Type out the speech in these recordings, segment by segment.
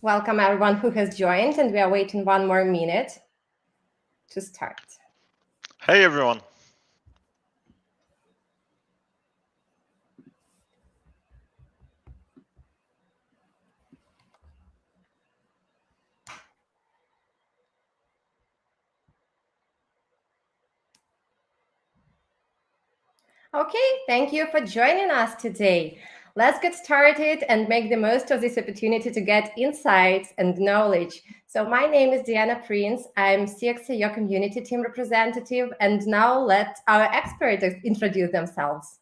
Welcome everyone who has joined, and we are waiting 1 more minute to start. Hey everyone. Okay, thank you for joining us today. Let's get started and make the most of this opportunity to get insights and knowledge. So my name is Diana Prince. I'm CEX.IO community team representative, and now let our experts introduce themselves.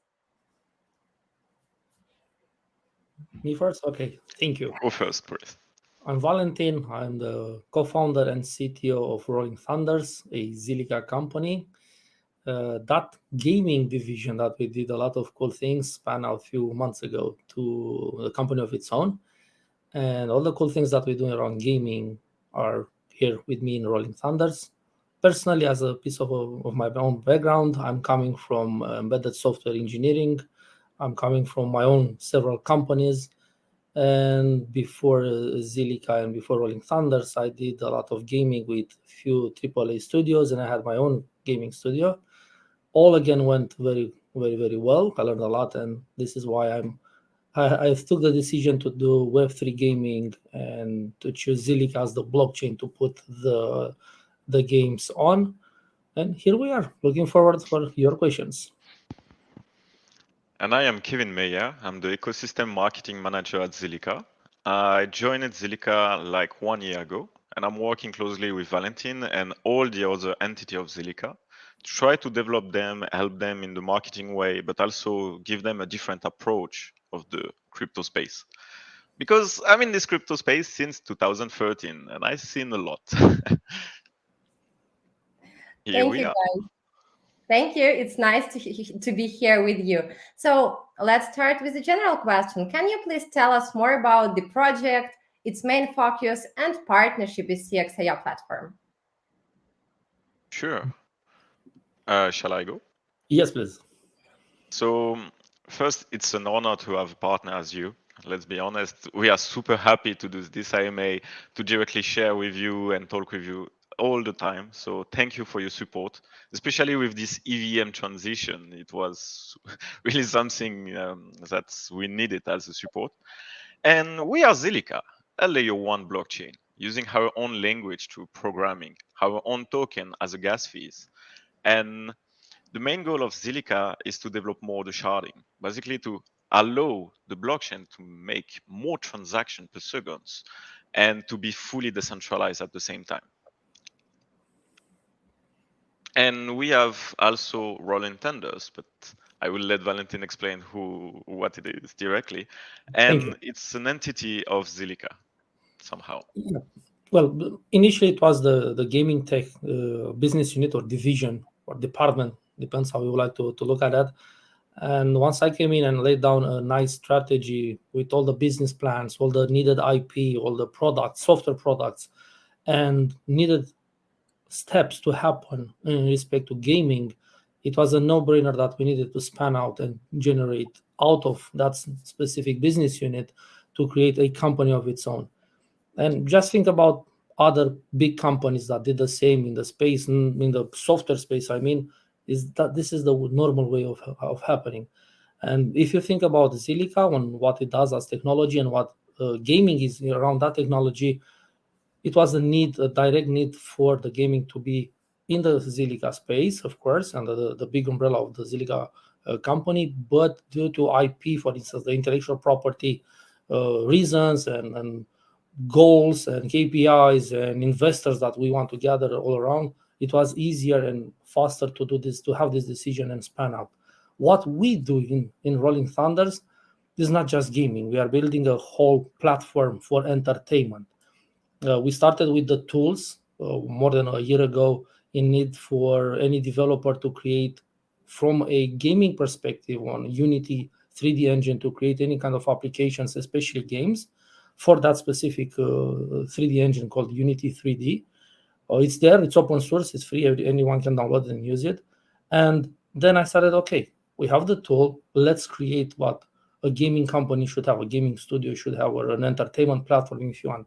Me first? Okay, thank you. Go first, please. I'm Valentin. I'm the co-founder and CTO of Rolling Thunders, a Zilliqa company. That gaming division that we did a lot of cool things span out a few months ago to a company of its own. And all the cool things that we're doing around gaming are here with me in Rolling Thunders. Personally, as a piece of my own background, I'm coming from embedded software engineering. I'm coming from my own several companies. And before Zilliqa and before Rolling Thunders, I did a lot of gaming with few AAA studios, and I had my own gaming studio. All again went very, very, very well. I learned a lot, and this is why I took the decision to do Web3 gaming and to choose Zilliqa as the blockchain to put the games on. And here we are, looking forward for your questions. And I am Kevin Meyer. I'm the ecosystem marketing manager at Zilliqa. I joined Zilliqa like 1 year ago, and I'm working closely with Valentin and all the other entity of Zilliqa to try to develop them, help them in the marketing way, but also give them a different approach of the crypto space. Because I'm in this crypto space since 2013, and I've seen a lot. Here Thank we you, are. guys. Thank you. It's nice to be here with you. So let's start with a general question. Can you please tell us more about the project, its main focus, and partnership with CEX.IO platform? Sure. Shall I go? Yes, please. So, first, it's an honor to have a partner as you. Let's be honest, we are super happy to do this IMA, to directly share with you and talk with you all the time. So, thank you for your support, especially with this EVM transition. It was really something that we needed as a support. And we are Zilliqa, a layer one blockchain, using our own language to programming, our own token as a gas fees. And the main goal of Zilliqa is to develop more the sharding, basically to allow the blockchain to make more transactions per second and to be fully decentralized at the same time. And we have also rolling tenders, but I will let Valentin explain what it is directly. And it's an entity of Zilliqa somehow. Yeah. Well, initially it was the gaming tech business unit or division or department, depends how you like to look at that. And once I came in and laid down a nice strategy with all the business plans, all the needed IP, all the products, software products, and needed steps to happen in respect to gaming, it was a no-brainer that we needed to span out and generate out of that specific business unit to create a company of its own. And just think about other big companies that did the same in the space, in the software space. I mean, is that this is the normal way of happening. And if you think about Zilliqa and what it does as technology and what gaming is around that technology, it was a direct need for the gaming to be in the Zilliqa space, of course, under the big umbrella of the Zilliqa company, but due to IP, for instance, the intellectual property reasons and goals and KPIs and investors that we want to gather all around, it was easier and faster to do this, to have this decision and span out. What we do in Rolling Thunders is not just gaming. We are building a whole platform for entertainment. We started with the tools more than a year ago in need for any developer to create from a gaming perspective on Unity 3D engine to create any kind of applications, especially games, for that specific 3D engine called Unity 3D. It's there, it's open source, it's free, anyone can download it and use it. And then I started, okay, we have the tool, let's create what a gaming company should have, a gaming studio should have, or an entertainment platform if you want.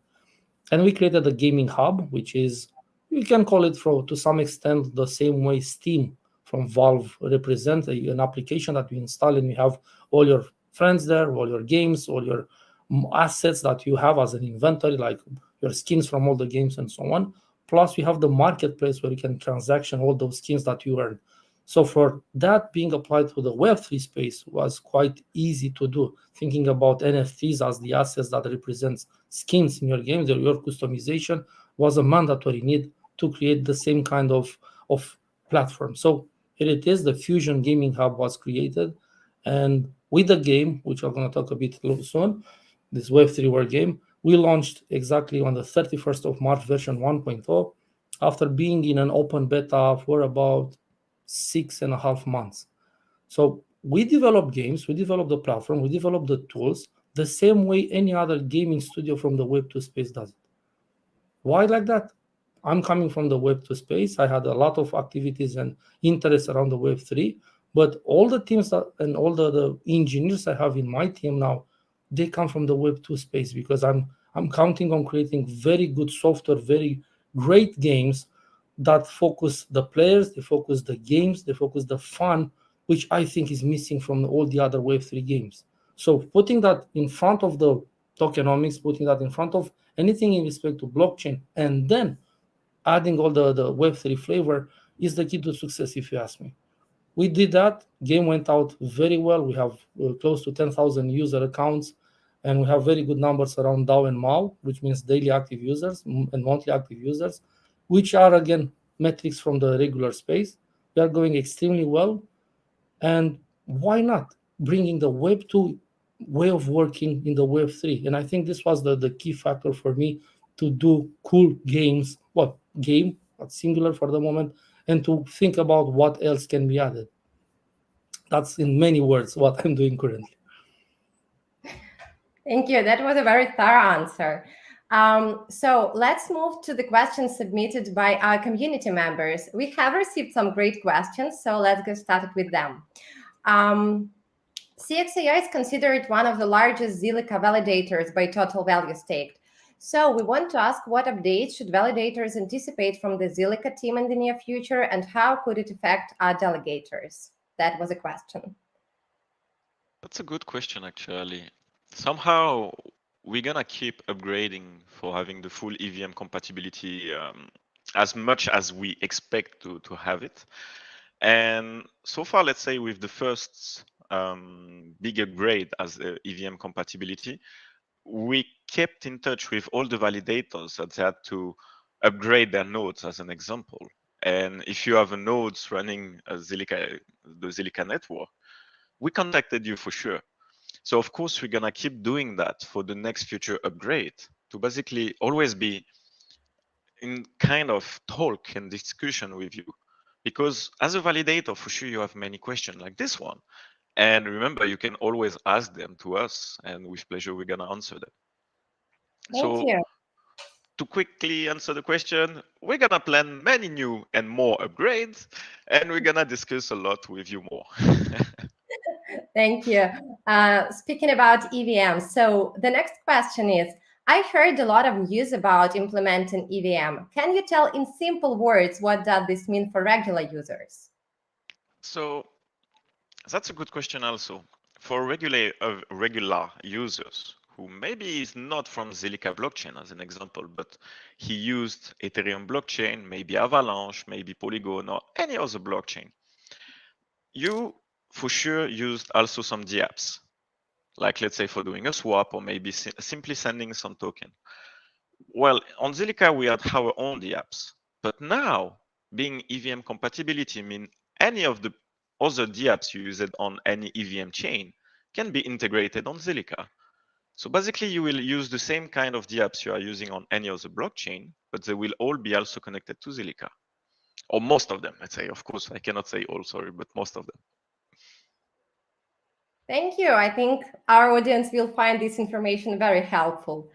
And we created a gaming hub, which is, you can call it to some extent the same way Steam from Valve represents an application that you install and you have all your friends there, all your games, all your assets that you have as an inventory, like your skins from all the games and so on. Plus, we have the marketplace where you can transaction all those skins that you earn. So for that being applied to the Web3 space was quite easy to do. Thinking about NFTs as the assets that represents skins in your games, your customization was a mandatory need to create the same kind of platform. So here it is, the Fusion Gaming Hub was created. And with the game, which I'm going to talk a bit soon, this Web3 War game, we launched exactly on the 31st of March version 1.0 after being in an open beta for about 6.5 months. So we develop games, we develop the platform, we develop the tools the same way any other gaming studio from the Web2 space does it. Why like that? I'm coming from the Web2 space. I had a lot of activities and interest around the Web3, but all the teams and all the engineers I have in my team now, they come from the Web2 space because I'm counting on creating very good software, very great games that focus the players, they focus the games, they focus the fun, which I think is missing from all the other Web3 games. So putting that in front of the tokenomics, putting that in front of anything in respect to blockchain, and then adding all the Web3 flavor is the key to success, if you ask me. We did that. Game went out very well. We have close to 10,000 user accounts, and we have very good numbers around DAO and MAU, which means daily active users and monthly active users, which are, again, metrics from the regular space. We are going extremely well. And why not bringing the Web2 way of working in the Web3? And I think this was the key factor for me to do cool games, game, but singular for the moment, and to think about what else can be added. That's in many words what I'm doing currently. Thank you. That was a very thorough answer. So let's move to the questions submitted by our community members. We have received some great questions, so let's get started with them. CEX.IO is considered one of the largest Zilliqa validators by total value staked. So we want to ask, what updates should validators anticipate from the Zilliqa team in the near future, and how could it affect our delegators? That was a question. That's a good question, actually. Somehow, we're gonna keep upgrading for having the full EVM compatibility as much as we expect to have it. And so far, let's say with the first big upgrade as the EVM compatibility, we kept in touch with all the validators that had to upgrade their nodes, as an example. And if you have a nodes running the Zilliqa network, we contacted you for sure. So of course, we're gonna keep doing that for the next future upgrade to basically always be in kind of talk and discussion with you. Because as a validator, for sure, you have many questions like this one. And remember, you can always ask them to us, and with pleasure, we're gonna answer them. Thank you. To quickly answer the question, we're gonna plan many new and more upgrades, and we're gonna discuss a lot with you more. Thank you. Speaking about EVM, so the next question is, I heard a lot of news about implementing EVM. Can you tell in simple words what does this mean for regular users? So that's a good question also. For regular users who maybe is not from Zilliqa blockchain as an example, but he used Ethereum blockchain, maybe Avalanche, maybe Polygon, or any other blockchain, you for sure used also some dApps, like let's say for doing a swap or maybe simply sending some token. Well, on Zilliqa, we had our own dApps, but now being EVM compatibility means any of the other dApps you use it on any EVM chain can be integrated on Zilliqa. So basically, you will use the same kind of dApps you are using on any other blockchain, but they will all be also connected to Zilliqa. Or most of them, let's say. Of course, I cannot say all, sorry, but most of them. Thank you. I think our audience will find this information very helpful.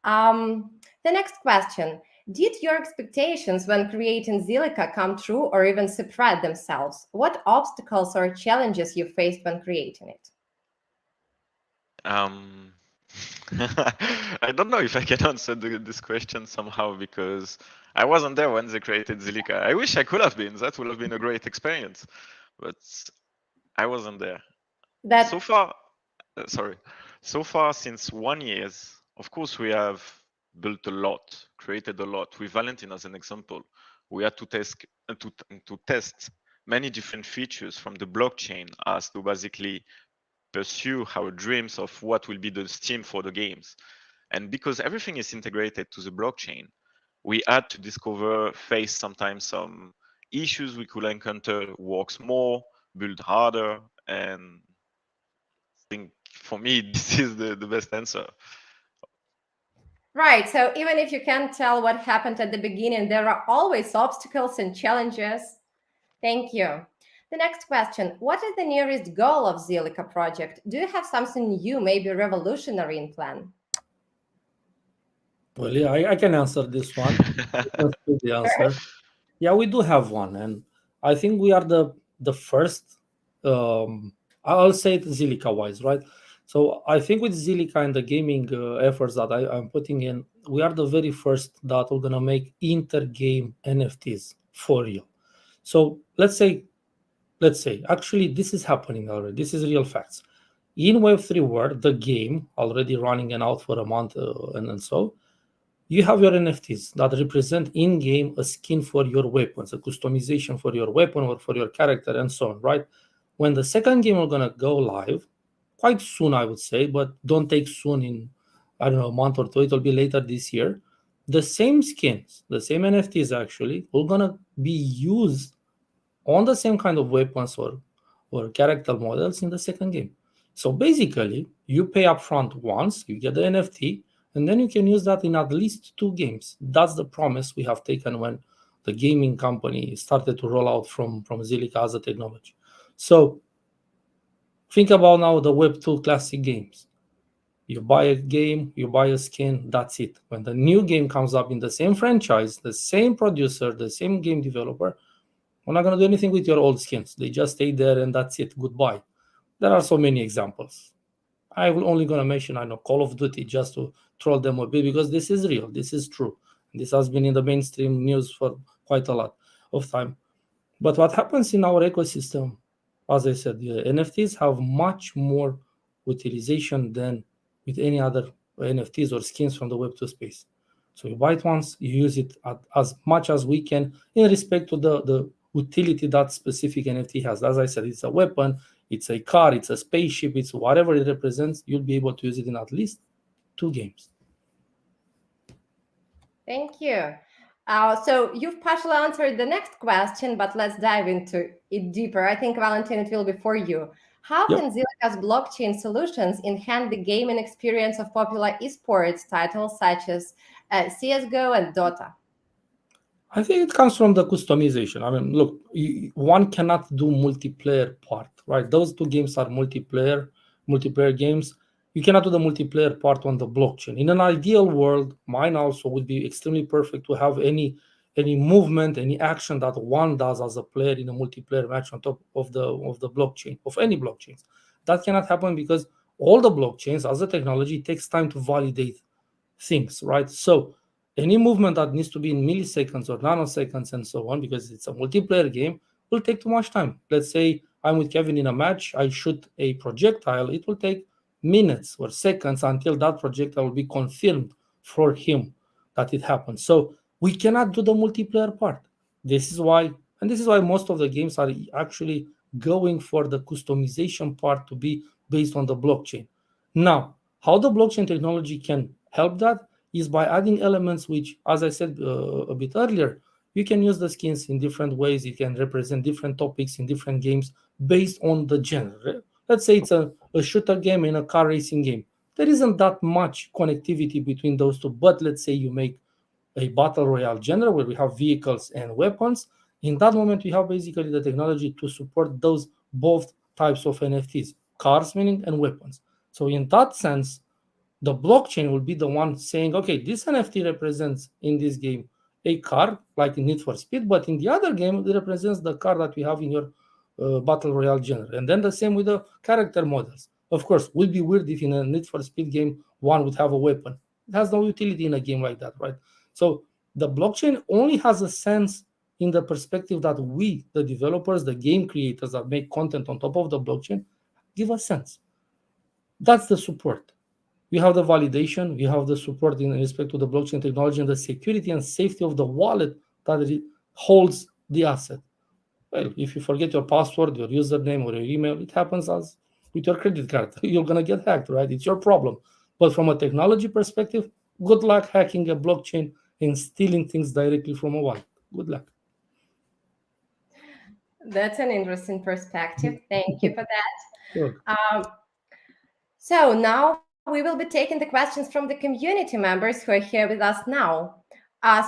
The next question, did your expectations when creating Zilliqa come true or even surprise themselves? What obstacles or challenges you faced when creating it? I don't know if I can answer this question somehow because I wasn't there when they created Zilliqa. I wish I could have been. That would have been a great experience, but I wasn't there. So That far, sorry. So far, since 1 year, of course, we have built a lot, created a lot. With Valentin as an example, we had to test many different features from the blockchain as to basically pursue our dreams of what will be the Steam for the games. And because everything is integrated to the blockchain, we had to discover, face sometimes some issues we could encounter, works more, build harder, and I think for me this is the best answer. right. So even if you can't tell what happened at the beginning, there are always obstacles and challenges. Thank you. The next question: what is the nearest goal of Zilliqa project? Do you have something new, maybe revolutionary in plan? Well, yeah, I can answer this one. I can see the answer. Yeah, we do have one, and I think we are the first. I'll say it Zilliqa wise, right? So I think with Zilliqa and the gaming efforts that I'm putting in, we are the very first that are gonna make inter-game NFTs for real. So let's say actually this is happening already. This is real facts. In Web3 world, the game already running and out for a month, and so you have your NFTs that represent in-game a skin for your weapons, a customization for your weapon or for your character, and so on, right? When the second game are gonna go live, quite soon, I would say, but don't take soon in, I don't know, a month or two. It'll be later this year. The same skins, the same NFTs actually, are gonna be used on the same kind of weapons or character models in the second game. So basically, you pay upfront once, you get the NFT, and then you can use that in at least two games. That's the promise we have taken when the gaming company started to roll out from Zilliqa as a technology. So think about now the Web2 classic games. You buy a game, you buy a skin, that's it. When the new game comes up in the same franchise, the same producer, the same game developer, we're not going to do anything with your old skins. They just stay there and that's it. Goodbye. There are so many examples. I will only going to mention, I know, Call of Duty just to troll them a bit because this is real. This is true. This has been in the mainstream news for quite a lot of time. But what happens in our ecosystem, as I said, the NFTs have much more utilization than with any other NFTs or skins from the Web2 space. So you buy it once, you use it as much as we can in respect to the utility that specific NFT has. As I said, it's a weapon, it's a car, it's a spaceship, it's whatever it represents, you'll be able to use it in at least two games. Thank you. So you've partially answered the next question, but let's dive into it deeper. I think, Valentin, it will be for you. How Yep. can Zilliqa's blockchain solutions enhance the gaming experience of popular esports titles such as CSGO and Dota? I think it comes from the customization. I mean, look, one cannot do multiplayer part, right? Those two games are multiplayer games. You cannot do the multiplayer part on the blockchain. In an ideal world, mine also would be extremely perfect to have any movement, any action that one does as a player in a multiplayer match on top of the blockchain, of any blockchains. That cannot happen because all the blockchains as a technology takes time to validate things, right? So any movement that needs to be in milliseconds or nanoseconds and so on, because it's a multiplayer game, will take too much time. Let's say I'm with Kevin in a match, I shoot a projectile, it will take minutes or seconds until that projectile will be confirmed for him that it happened. So we cannot do the multiplayer part. This is why, and this is why most of the games are actually going for the customization part to be based on the blockchain. Now, how the blockchain technology can help that is by adding elements which, as I said a bit earlier, you can use the skins in different ways. You can represent different topics in different games based on the genre. Let's say it's a shooter game and a car racing game. There isn't that much connectivity between those two, but let's say you make a battle royale genre where we have vehicles and weapons. In that moment, we have basically the technology to support those both types of NFTs, cars meaning and weapons. So in that sense, the blockchain will be the one saying, okay, this NFT represents in this game a car like in Need for Speed, but in the other game it represents the car that we have in your battle royale genre. And then the same with the character models. Of course, will be weird if in a Need for Speed game one would have a weapon. It has no utility in a game like that, right? So the blockchain only has a sense in the perspective that we, the developers, the game creators that make content on top of the blockchain, give a sense. That's the support. We have the validation, we have the support in respect to the blockchain technology and the security and safety of the wallet that holds the asset. Well, if you forget your password, your username, or your email, it happens as with your credit card. You're going to get hacked, right? It's your problem. But from a technology perspective, good luck hacking a blockchain and stealing things directly from a wallet. Good luck. That's an interesting perspective. Thank you for that. Sure. So now we will be taking the questions from the community members who are here with us now.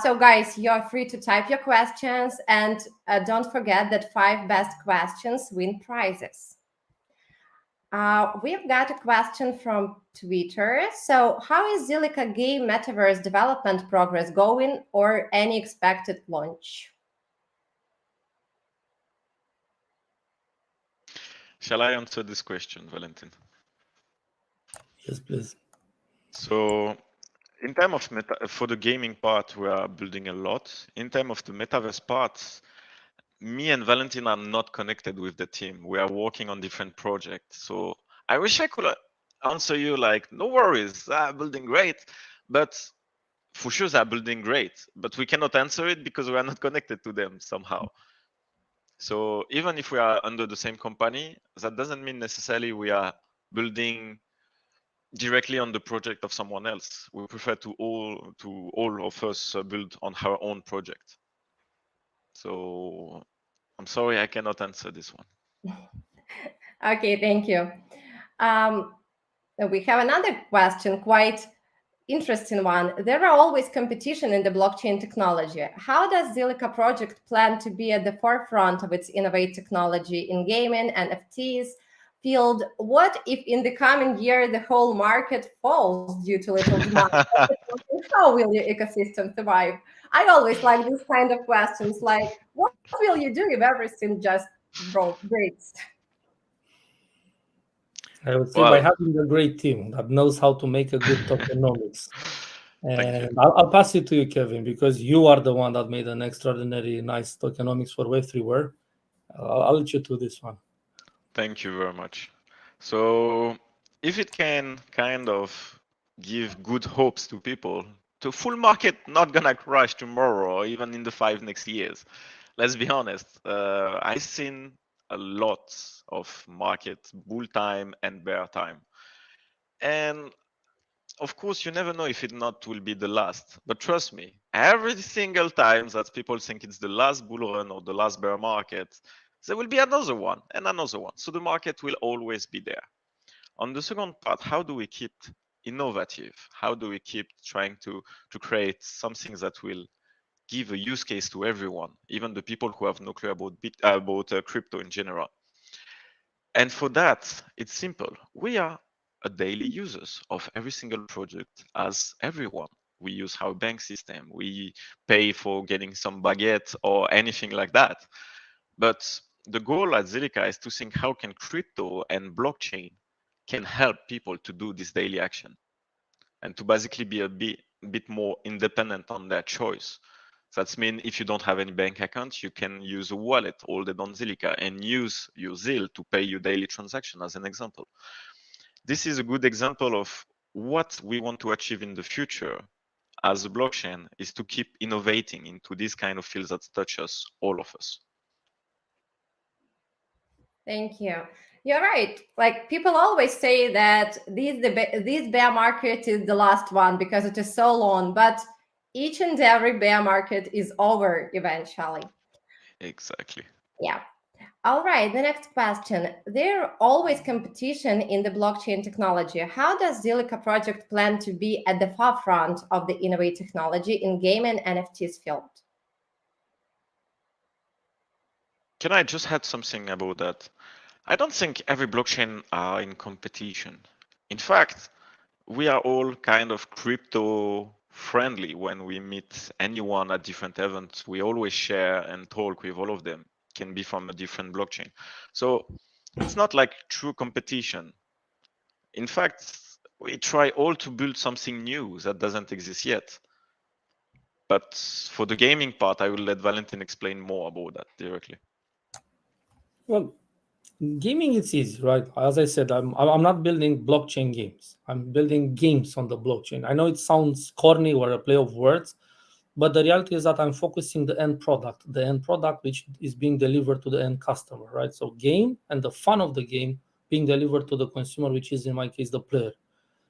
So guys, you're free to type your questions, and don't forget that 5 best questions win prizes. We've got a question from Twitter. So how is Zilliqa Game Metaverse development progress going, or any expected launch? Shall I answer this question, Valentin? Yes, please. So in terms of for the gaming part, we are building a lot. In terms of the metaverse parts, me and Valentin are not connected with the team. We are working on different projects. So I wish I could answer you like, no worries, they're building great, but for sure they're building great, but we cannot answer it because we are not connected to them somehow. So even if we are under the same company, that doesn't mean necessarily we are building directly on the project of someone else. We prefer to all of us build on our own project. So I'm sorry, I cannot answer this one. Okay, thank you. We have another question, quite interesting one. There are always competition in the blockchain technology. How does Zilliqa project plan to be at the forefront of its innovative technology in gaming, NFTs field? What if in the coming year the whole market falls due to little demand? How will your ecosystem survive? I always like these kind of questions, like what will you do if everything just breaks? I would say by having a great team that knows how to make a good tokenomics. And I'll pass it to you, Kevin, because you are the one that made an extraordinary nice tokenomics for Web3ware. I'll let you do this one. Thank you very much. So if it can kind of give good hopes to people, the full market not gonna crash tomorrow or even in the 5 next years. Let's be honest. I've seen a lot of market bull time and bear time. And of course, you never know if it not will be the last. But trust me, every single time that people think it's the last bull run or the last bear market, there will be another one and another one. So the market will always be there. On the second part, how do we keep innovative? How do we keep trying to create something that will give a use case to everyone, even the people who have no clue about crypto in general? And for that, it's simple. We are a daily users of every single project as everyone. We use our bank system. We pay for getting some baguette or anything like that. But the goal at Zilliqa is to think how can crypto and blockchain can help people to do this daily action and to basically be a bit more independent on their choice. That means if you don't have any bank account, you can use a wallet holded on Zilliqa and use your Zil to pay your daily transaction as an example. This is a good example of what we want to achieve in the future as a blockchain is to keep innovating into these kind of fields that touch us, all of us. Thank you. You're right. Like people always say that this bear market is the last one because it is so long, but each and every bear market is over eventually. Exactly. Yeah. All right. The next question. There always competition in the blockchain technology. How does Zilliqa project plan to be at the forefront of the innovative technology in game and NFTs field? Can I just add something about that? I don't think every blockchain are in competition. In fact, we are all kind of crypto friendly when we meet anyone at different events. We always share and talk with all of them. Can be from a different blockchain. So it's not like true competition. In fact, We try all to build something new that doesn't exist yet. But for the gaming part, I will let Valentin explain more about that directly. Well, gaming it's easy, right? As I said, I'm not building blockchain games. I'm building games on the blockchain. I know it sounds corny or a play of words, but the reality is that I'm focusing the end product which is being delivered to the end customer, right? So game and the fun of the game being delivered to the consumer, which is in my case the player.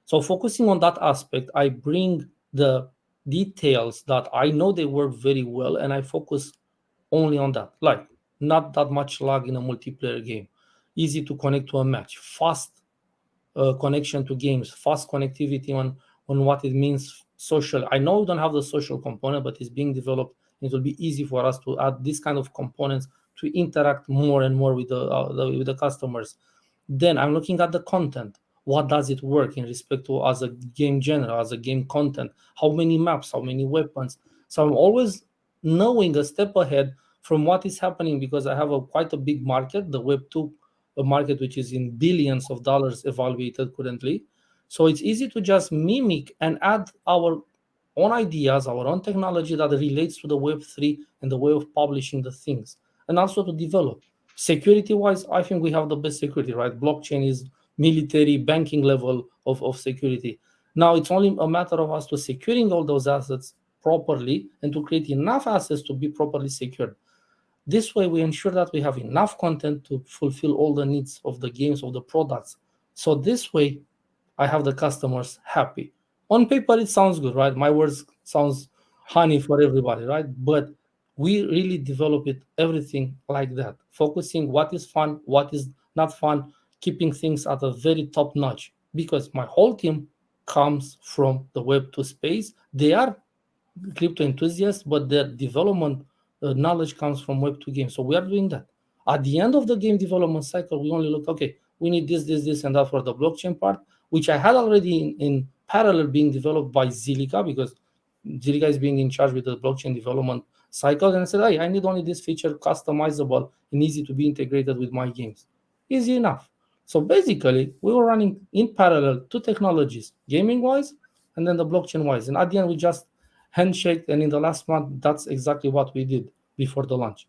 So focusing on that aspect, I bring the details that I know they work very well, and I focus only on that. Like not that much lag in a multiplayer game, easy to connect to a match, fast connection to games, fast connectivity on what it means social. I know we don't have the social component, but it's being developed. It will be easy for us to add this kind of components to interact more and more with with the customers. Then I'm looking at the content. What does it work in respect to as a game genre, as a game content? How many maps? How many weapons? So I'm always knowing a step ahead from what is happening because I have quite a big market, the Web2 market, which is in billions of dollars evaluated currently. So it's easy to just mimic and add our own ideas, our own technology that relates to the Web3 and the way of publishing the things, and also to develop. Security wise, I think we have the best security, right? Blockchain is military banking level of security. Now it's only a matter of us to securing all those assets properly and to create enough assets to be properly secured. This way, we ensure that we have enough content to fulfill all the needs of the games, of the products. So this way, I have the customers happy. On paper, it sounds good, right? My words sounds honey for everybody, right? But we really develop it everything like that, focusing what is fun, what is not fun, keeping things at a very top notch. Because my whole team comes from the Web2 space. They are crypto enthusiasts, but their development knowledge comes from Web2 games. So we are doing that. At the end of the game development cycle, we only look, okay, we need this, and that for the blockchain part, which I had already in parallel being developed by Zilliqa because Zilliqa is being in charge with the blockchain development cycle. And I said, hey, I need only this feature customizable and easy to be integrated with my games. Easy enough. So basically, we were running in parallel two technologies, gaming wise and then the blockchain wise. And at the end, we just handshake, and in the last month that's exactly what we did before the launch,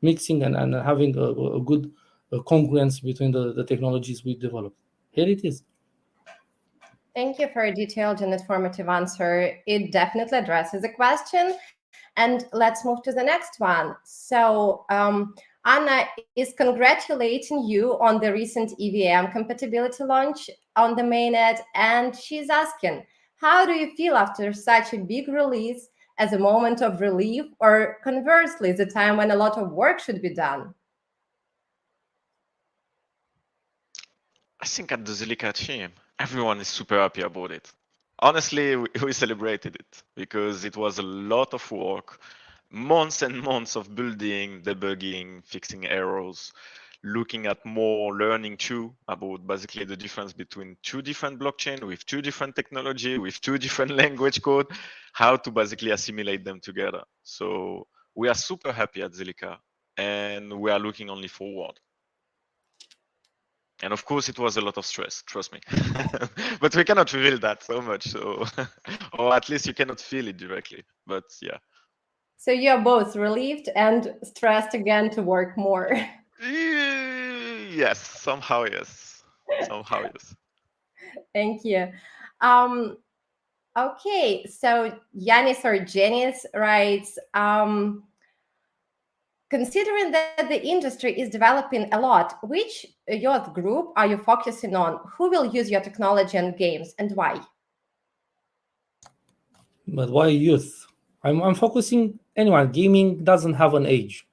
mixing and having a good congruence between the technologies we developed. Here it is. Thank you for a detailed and informative answer. It definitely addresses the question. And let's move to the next one. So, Anna is congratulating you on the recent EVM compatibility launch on the mainnet, and she's asking, how do you feel after such a big release, as a moment of relief, or conversely, the time when a lot of work should be done? I think at the Zilliqa team, everyone is super happy about it. Honestly, we celebrated it because it was a lot of work, months and months of building, debugging, fixing errors, looking at more, learning too about basically the difference between two different blockchain with two different technology, with two different language code, how to basically assimilate them together. So we are super happy at Zilliqa and we are looking only forward. And of course, it was a lot of stress, trust me. But we cannot reveal that so much, so or at least you cannot feel it directly. But yeah. So you're both relieved and stressed again to work more. Yes, somehow yes. Somehow yes. Thank you. Um, okay, so Yanis or Janice writes, considering that the industry is developing a lot, which youth group are you focusing on? Who will use your technology and games, and why? But why youth? I'm focusing anyone. Gaming doesn't have an age.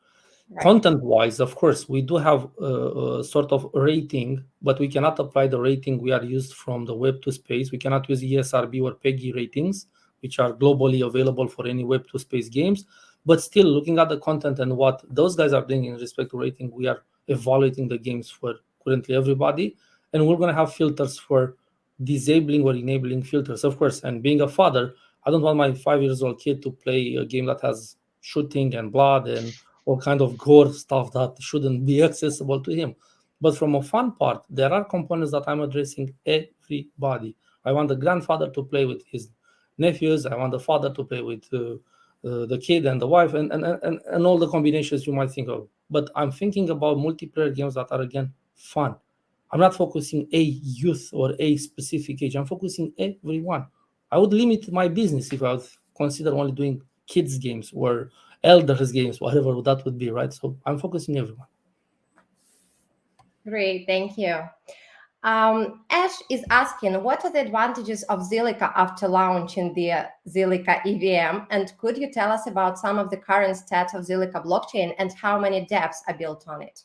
Right. Content wise, of course, we do have a sort of rating, but we cannot apply the rating we are used from the Web2 space. We cannot use ESRB or PEGI ratings, which are globally available for any Web2 space games. But still, looking at the content and what those guys are doing in respect to rating, we are evaluating the games for currently everybody. And we're going to have filters for disabling or enabling filters, of course. And being a father, I don't want my 5 years old kid to play a game that has shooting and blood and all kind of gore stuff that shouldn't be accessible to him. But from a fun part, there are components that I'm addressing everybody. I want the grandfather to play with his nephews. I want the father to play with the kid and the wife, and all the combinations you might think of. But I'm thinking about multiplayer games that are, again, fun. I'm not focusing a youth or a specific age. I'm focusing everyone. I would limit my business if I would consider only doing kids games or elders games, whatever that would be, right? So I'm focusing everyone. Great, thank you. Ash is asking, what are the advantages of Zilliqa after launching the Zilliqa EVM? And could you tell us about some of the current stats of Zilliqa blockchain and how many dApps are built on it?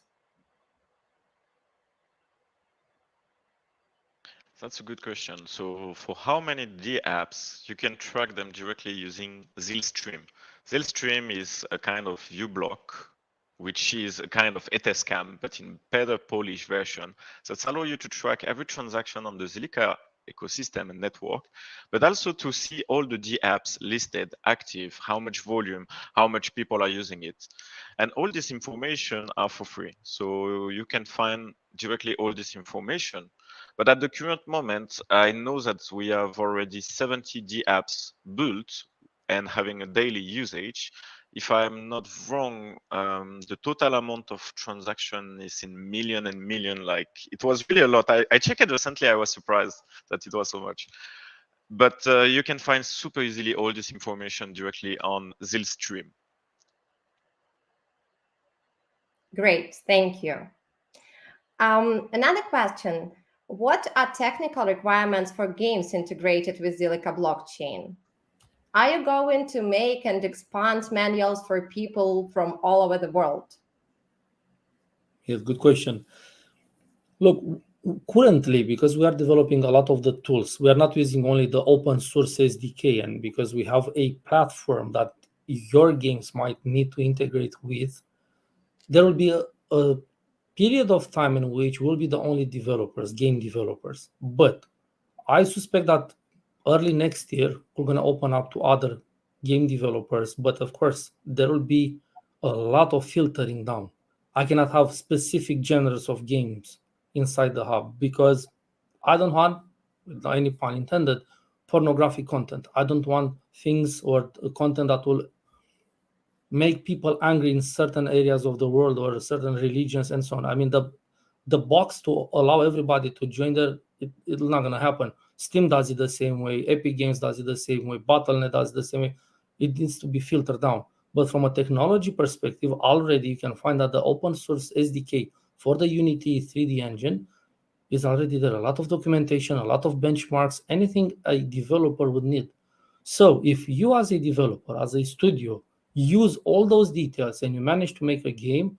That's a good question. So for how many dApps, you can track them directly using Zilstream. Zilstream is a kind of view block, which is a kind of Etherscan, but in better Polish version. So it's allow you to track every transaction on the Zilliqa ecosystem and network, but also to see all the dApps listed, active, how much volume, how much people are using it. And all this information are for free. So you can find directly all this information. But at the current moment, I know that we have already 70 dApps built and having a daily usage. If I'm not wrong, the total amount of transaction is in million and million. Like, it was really a lot. I checked it recently. I was surprised that it was so much. But you can find super easily all this information directly on Zilstream. Great, thank you. Another question. What are technical requirements for games integrated with Zilliqa blockchain? Are you going to make and expand manuals for people from all over the world? Yes, good question. Look, currently, because we are developing a lot of the tools, we are not using only the open source SDK, and because we have a platform that your games might need to integrate with, there will be a period of time in which we'll be the only developers, game developers. But I suspect that early next year, we're going to open up to other game developers. But of course, there will be a lot of filtering down. I cannot have specific genres of games inside the hub because I don't want, with any pun intended, pornographic content. I don't want things or content that will make people angry in certain areas of the world or certain religions and so on. I mean, the box to allow everybody to join there, it's not going to happen. Steam does it the same way. Epic Games does it the same way. Battle.net does it the same way. It needs to be filtered down. But from a technology perspective, already you can find that the open source SDK for the Unity 3D engine is already there. A lot of documentation, a lot of benchmarks, anything a developer would need. So if you as a developer, as a studio, use all those details and you manage to make a game,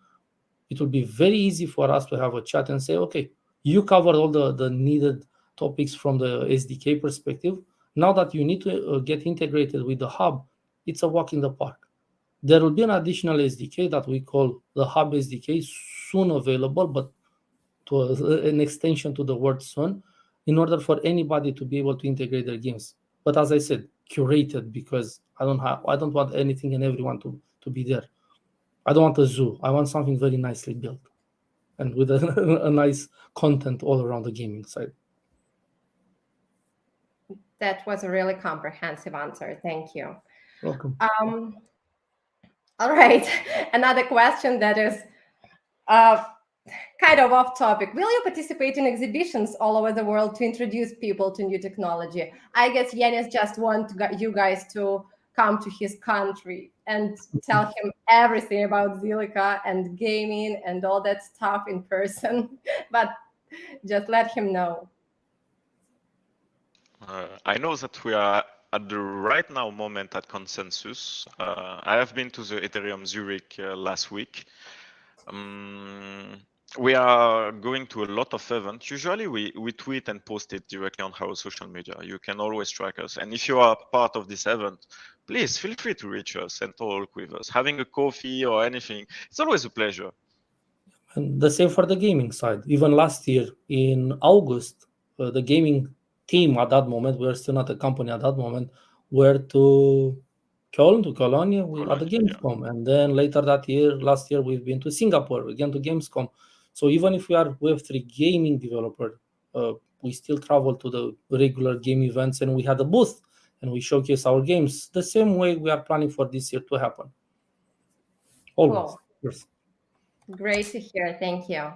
it will be very easy for us to have a chat and say, okay, you covered all the needed topics from the SDK perspective. Now that you need to get integrated with the hub, it's a walk in the park. There will be an additional SDK that we call the hub SDK, soon available, but to an extension to the word soon, in order for anybody to be able to integrate their games. But as I said, curated, because I don't want anything and everyone to be there. I don't want a zoo. I want something very nicely built and with a nice content all around the gaming side. That was a really comprehensive answer. Thank you. Welcome. All right. Another question that is kind of off topic. Will you participate in exhibitions all over the world to introduce people to new technology? I guess Yanis just wants you guys to come to his country and tell him everything about Zilliqa and gaming and all that stuff in person. But just let him know. I know that we are at the right now moment at Consensus. I have been to the Ethereum Zurich last week. We are going to a lot of events. Usually we tweet and post it directly on our social media. You can always track us. And if you are part of this event, please feel free to reach us and talk with us. Having a coffee or anything, it's always a pleasure. And the same for the gaming side. Even last year in August, the gaming team at that moment, we were still not a company at that moment, were to Cologne at the Gamescom. Yeah. And then later last year, we've been to Singapore, again to Gamescom. So even if we are Web3 gaming developer, we still travel to the regular game events and we had a booth and we showcase our games. The same way we are planning for this year to happen. Always. Cool. Yes. Great to hear. Thank you.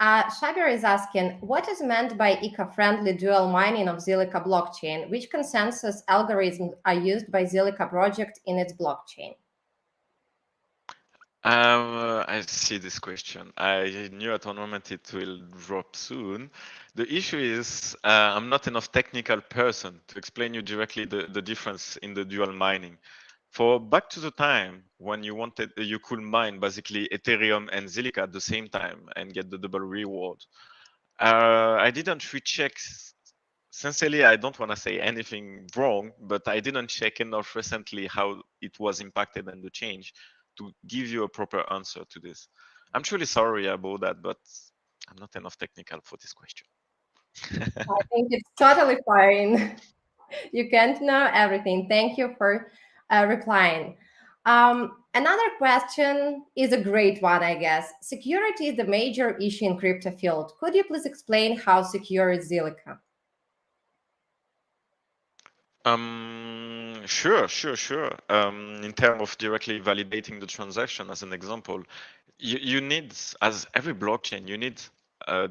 Shabir is asking, what is meant by eco-friendly dual mining of Zilliqa blockchain? Which consensus algorithms are used by Zilliqa project in its blockchain? I see this question. I knew at one moment it will drop soon. The issue is I'm not enough technical person to explain you directly the difference in the dual mining. For back to the time when you wanted, you could mine basically Ethereum and Zilliqa at the same time and get the double reward. I didn't recheck. Sincerely, I don't want to say anything wrong, but I didn't check enough recently how it was impacted and the change to give you a proper answer to this. I'm truly sorry about that, but I'm not enough technical for this question. I think it's totally fine. You can't know everything. Thank you for replying. Another question is a great one, I guess. Security is the major issue in crypto field. Could you please explain how secure is Zilliqa? Sure. In terms of directly validating the transaction, as an example, you need, as every blockchain, you need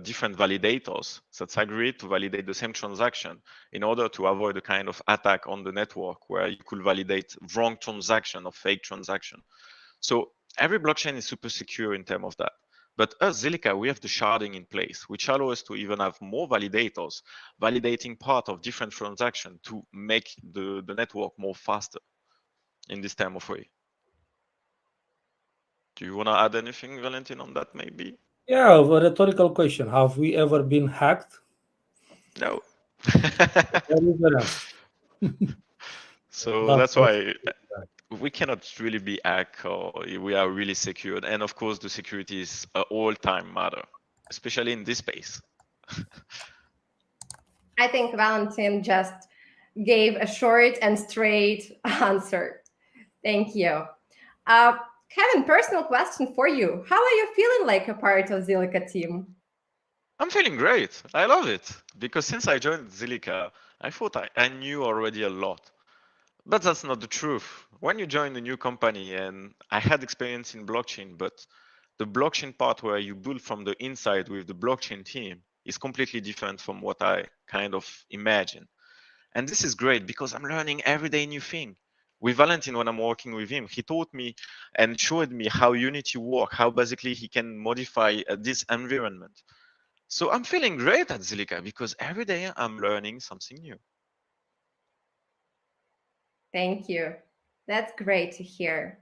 different validators that agree to validate the same transaction in order to avoid a kind of attack on the network where you could validate wrong transaction or fake transaction. So every blockchain is super secure in terms of that. But us, Zilliqa, we have the sharding in place, which allows us to even have more validators, validating part of different transactions to make the network more faster in this type of way. Do you want to add anything, Valentin, on that maybe? Yeah, a rhetorical question. Have we ever been hacked? No. That is the answer. So But that's why we cannot really be hacked or we are really secured. And of course, the security is an all-time matter, especially in this space. I think Valentin just gave a short and straight answer. Thank you. Kevin, personal question for you. How are you feeling like a part of Zilliqa team? I'm feeling great. I love it because since I joined Zilliqa, I thought I knew already a lot. But that's not the truth. When you join a new company, and I had experience in blockchain, but the blockchain part where you build from the inside with the blockchain team is completely different from what I kind of imagine. And this is great because I'm learning every day new thing. With Valentin, when I'm working with him, he taught me and showed me how Unity work, how basically he can modify this environment. So I'm feeling great at Zilliqa because every day I'm learning something new. Thank you. That's great to hear.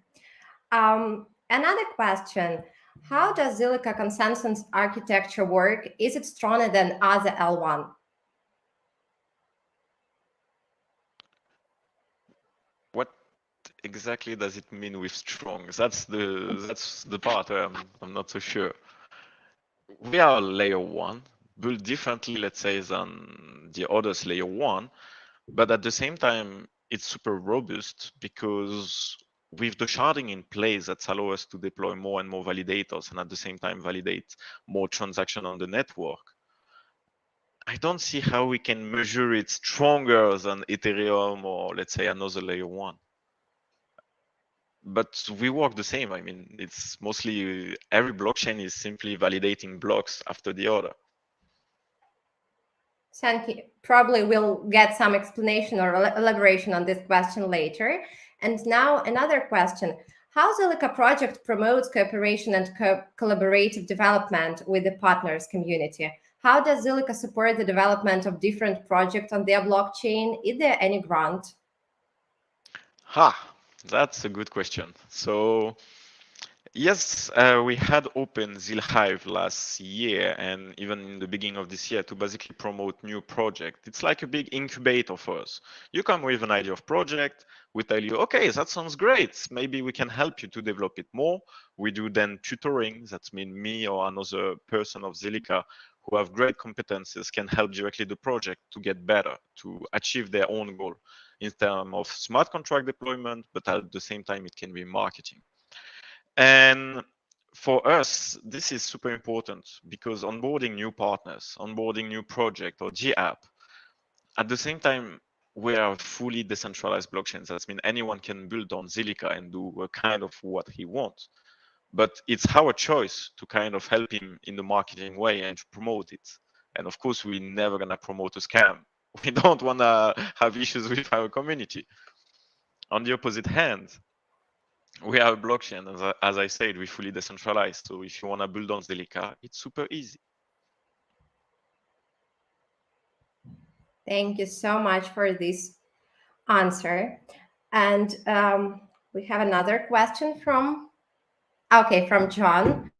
Another question. How does Zilliqa consensus architecture work? Is it stronger than other L1? What exactly does it mean with strong? That's the part where I'm not so sure. We are layer one, built differently, let's say, than the others layer one, but at the same time, it's super robust because with the sharding in place, that allows us to deploy more and more validators and at the same time validate more transaction on the network. I don't see how we can measure it stronger than Ethereum or let's say another layer one. But we work the same. I mean, it's mostly every blockchain is simply validating blocks after the other. Thank you. Probably we'll get some explanation or elaboration on this question later. And now another question. How Zilliqa project promotes cooperation and collaborative development with the partners community? How does Zilliqa support the development of different projects on their blockchain? Is there any grant? That's a good question. So yes, we had opened Zilhive last year and even in the beginning of this year to basically promote new project. It's like a big incubator for us. You come with an idea of project, we tell you, okay, that sounds great. Maybe we can help you to develop it more. We do then tutoring. That means me or another person of Zilliqa who have great competences can help directly the project to get better, to achieve their own goal in terms of smart contract deployment, but at the same time, it can be marketing. And for us, this is super important because onboarding new partners, onboarding new project or dApp, at the same time, we are fully decentralized blockchains. That means anyone can build on Zilliqa and do a kind of what he wants. But it's our choice to kind of help him in the marketing way and to promote it. And of course, we're never gonna promote a scam. We don't wanna have issues with our community. On the opposite hand, we are a blockchain, as I said, we're fully decentralized. So if you wanna build on Zilliqa, it's super easy. Thank you so much for this answer. And we have another question from John.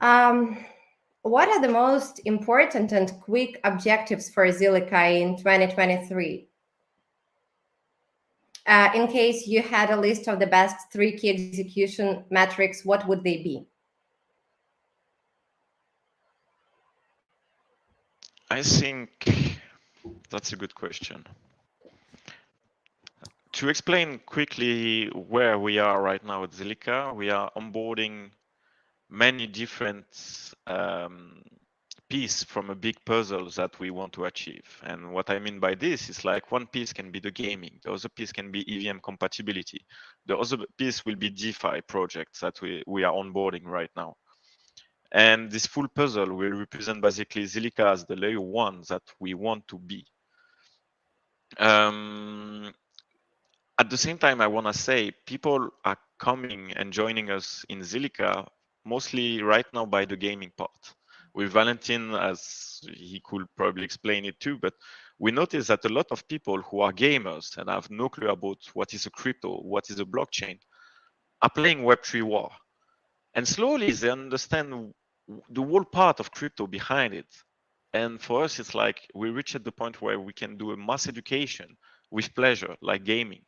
Um, what are the most important and quick objectives for Zilliqa in 2023? In case you had a list of the best 3 key execution metrics, what would they be? I think that's a good question. To explain quickly where we are right now at Zilliqa, we are onboarding many different pieces from a big puzzle that we want to achieve. And what I mean by this is like one piece can be the gaming, the other piece can be EVM compatibility, the other piece will be DeFi projects that we are onboarding right now. And this full puzzle will represent basically Zilliqa as the layer 1 that we want to be. At the same time, I want to say people are coming and joining us in Zilliqa mostly right now by the gaming part. With Valentin, as he could probably explain it too, but we notice that a lot of people who are gamers and have no clue about what is a crypto, what is a blockchain, are playing Web3 War. And slowly they understand the whole part of crypto behind it. And for us, it's like we reach at the point where we can do a mass education with pleasure, like gaming.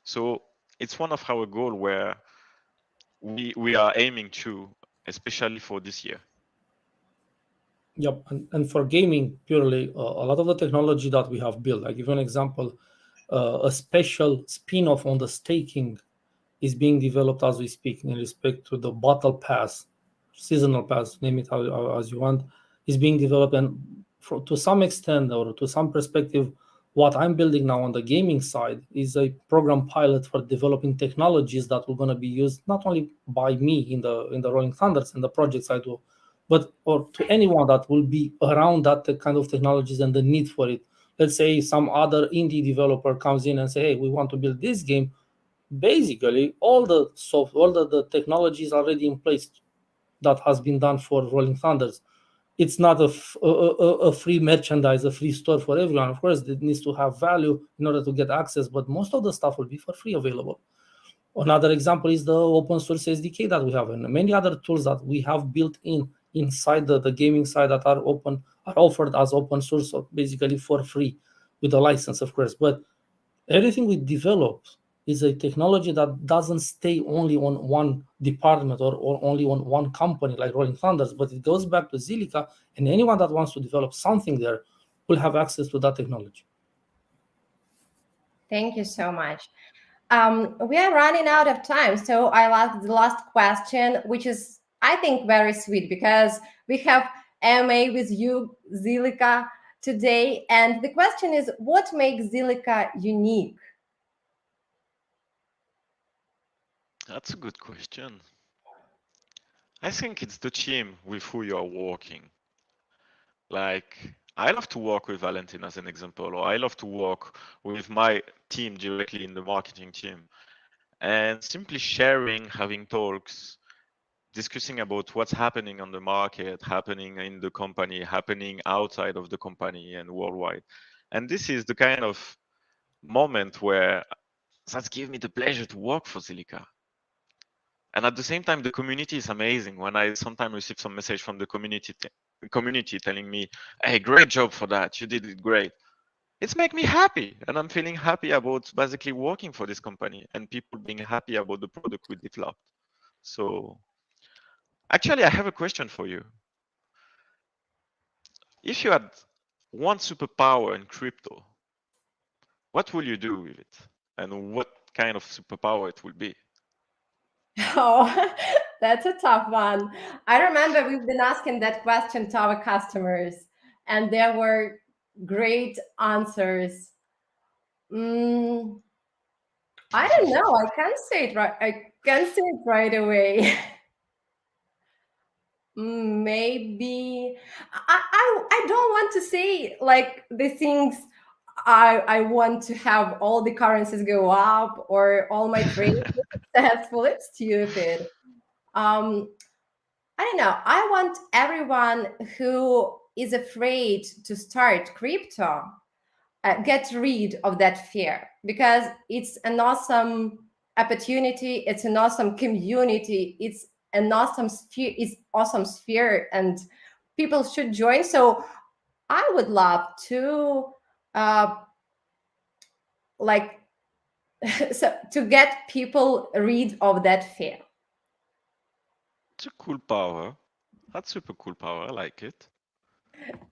So it's one of our goals where we are aiming to, especially for this year. Yep, and for gaming purely, a lot of the technology that we have built, I give you an example, a special spin-off on the staking is being developed as we speak in respect to the battle pass, seasonal pass, name it as you want, is being developed. And to some extent or to some perspective, what I'm building now on the gaming side is a program pilot for developing technologies that are going to be used not only by me in the Rolling Thunders and the projects I do, but or to anyone that will be around that kind of technologies and the need for it. Let's say some other indie developer comes in and say, hey, we want to build this game. Basically, all the technology is already in place that has been done for Rolling Thunders. It's not a free merchandise, a free store for everyone. Of course, it needs to have value in order to get access, but most of the stuff will be for free available. Another example is the open source SDK that we have, and many other tools that we have built inside the gaming side that are offered as open source, so basically for free with a license, of course. But everything we develop is a technology that doesn't stay only on one department or only on one company like Rolling Thunders, but it goes back to Zilliqa, and anyone that wants to develop something there will have access to that technology. Thank you so much. We are running out of time, so I'll ask the last question, which is, I think, very sweet because we have AMA with you, Zilliqa, today. And the question is, what makes Zilliqa unique? That's a good question. I think it's the team with who you're working. Like, I love to work with Valentin as an example, or I love to work with my team directly in the marketing team. And simply sharing, having talks, discussing about what's happening on the market, happening in the company, happening outside of the company and worldwide. And this is the kind of moment where that gives me the pleasure to work for Zilliqa. And at the same time, the community is amazing. When I sometimes receive some message from the community telling me, "Hey, great job for that. You did it great." It's make me happy, and I'm feeling happy about basically working for this company and people being happy about the product we developed. So, actually, I have a question for you. If you had one superpower in crypto, what will you do with it, and what kind of superpower it will be? Oh, that's a tough one. I remember we've been asking that question to our customers, and there were great answers. Mm, I don't know. I can't say it right. I can't say it right away. Maybe I don't want to say like the things I want to have all the currencies go up or all my trade successful. It's stupid. Um, I don't know. I want everyone who is afraid to start crypto get rid of that fear, because it's an awesome opportunity. It's an awesome community. It's an awesome sphere. It's awesome sphere, and people should join. So I would love to uh, like so to get people rid of that fear. It's a cool power. That's super cool power. I like it.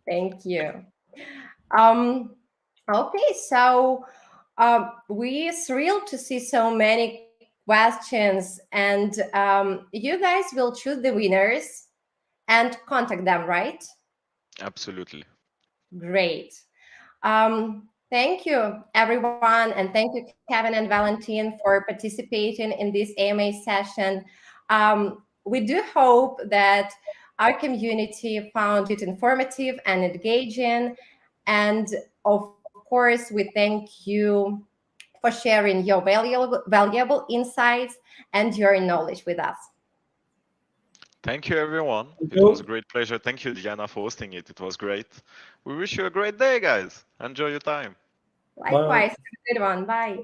Thank you. Um, okay, so we thrilled to see so many questions, and you guys will choose the winners and contact them, right? Absolutely. Great. Thank you, everyone, and thank you, Kevin and Valentin, for participating in this AMA session. We do hope that our community found it informative and engaging. And of course, we thank you for sharing your valuable insights and your knowledge with us. Thank you, everyone. Thank It was a you. great pleasure. Thank you, Diana, for hosting it. It was great. We wish you a great day, guys. Enjoy your time. Bye. Likewise, have a good one. Bye.